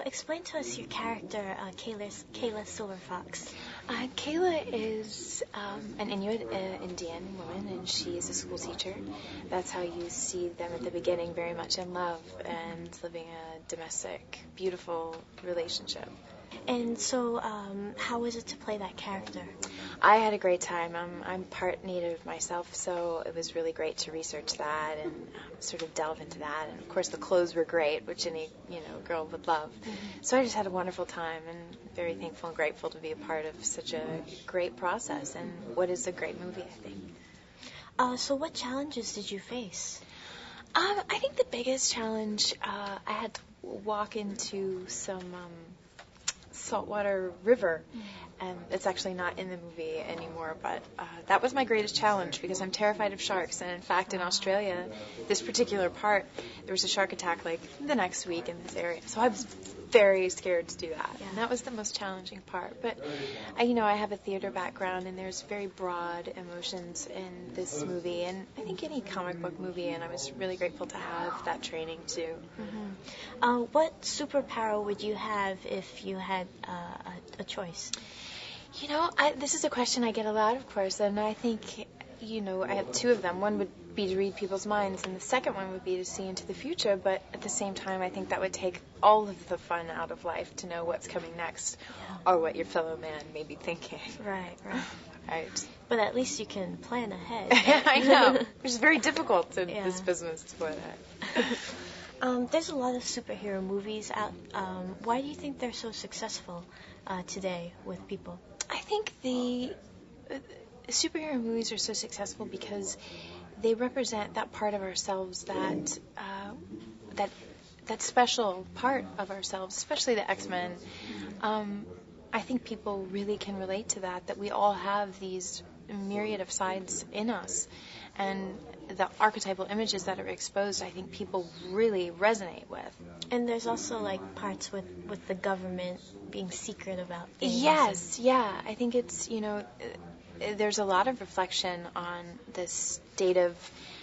explain to us your character, Kayla Silverfox. Kayla is an Inuit Indian woman, and she is a school teacher. That's how you see them at the beginning, very much in love and living a domestic, beautiful relationship. And so, how was it to play that character? I had a great time. I'm part Native myself, so it was really great to research that and sort of delve into that. And of course, the clothes were great, which any girl would love. Mm-hmm. So I just had a wonderful time, and very thankful and grateful to be a part of such a great process and what is a great movie, I think. So what challenges did you face? I think the biggest challenge, I had to walk into some saltwater river, and it's actually not in the movie anymore, but that was my greatest challenge because I'm terrified of sharks. And in fact, in Australia, this particular part, there was a shark attack like the next week in this area, so I was very scared to do that. Yeah. And that was the most challenging part. But I have a theater background, and there's very broad emotions in this movie, and I think any comic book movie, and I was really grateful to have that training too. Mm-hmm. What superpower would you have if you had a choice? This is a question I get a lot, of course, and I think, I have two of them. One would be to read people's minds, and the second one would be to see into the future, but at the same time, I think that would take all of the fun out of life to know what's coming next, or what your fellow man may be thinking. Right. Right. But at least you can plan ahead. I know, which is very difficult in this business to plan ahead. There's a lot of superhero movies out. Why do you think they're so successful today with people? I think the superhero movies are so successful because they represent that part of ourselves that special part of ourselves, especially the X-Men. I think people really can relate to that we all have these myriad of sides in us. And the archetypal images that are exposed, I think people really resonate with. And there's also parts with the government being secret about things. Yes, yeah. I think it's, there's a lot of reflection on the state of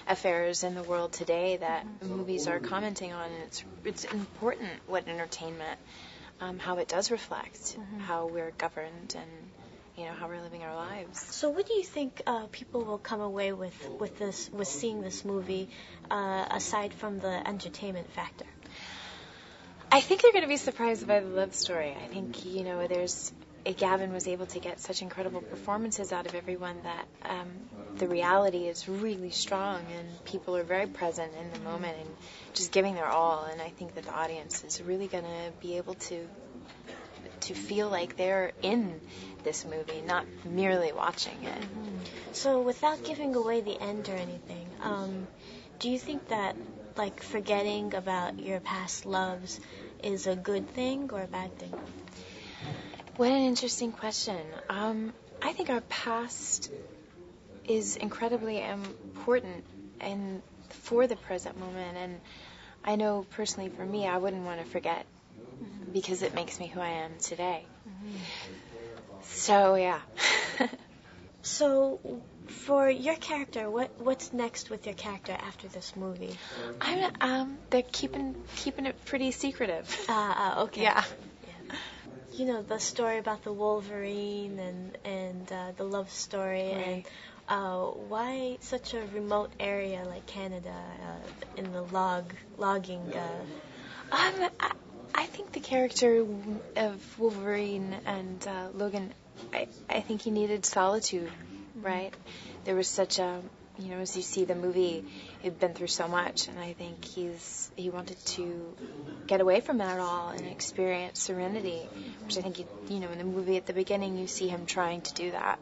affairs in the world today that movies are commenting on, and it's important what entertainment, how it does reflect how we're governed and how we're living our lives. So what do you think people will come away with seeing this movie, aside from the entertainment factor? I think they're going to be surprised by the love story. I think, Gavin was able to get such incredible performances out of everyone that the reality is really strong, and people are very present in the moment and just giving their all. And I think that the audience is really going to be able to feel like they're in this movie, not merely watching it. So without giving away the end or anything, do you think that forgetting about your past loves is a good thing or a bad thing? What an interesting question. I think our past is incredibly important and for the present moment, and I know personally for me, I wouldn't want to forget because it makes me who I am today. So, yeah. So, for your character, what's next with your character after this movie? They're keeping it pretty secretive. Okay. Yeah. The story about the Wolverine and the love story, right. And why such a remote area like Canada in the logging? I think the character of Wolverine and Logan, I think he needed solitude, right? There was such a, as you see the movie, he'd been through so much, and I think he wanted to get away from that all and experience serenity, which I think, in the movie at the beginning, you see him trying to do that.